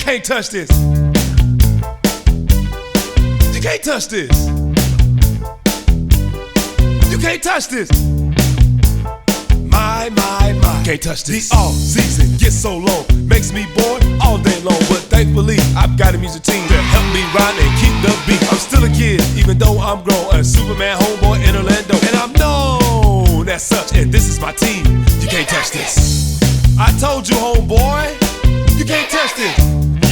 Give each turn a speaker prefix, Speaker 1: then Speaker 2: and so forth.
Speaker 1: can't touch this. You can't touch this. You can't touch this. My, can't touch this. The off season gets so long, makes me bored all day long. But thankfully, I've got a music team to help me ride and keep the beat. I'm still a kid, even though I'm grown. A Superman homeboy in Orlando, and I'm known as such. And this is my team. You can't touch this. I told you, homeboy.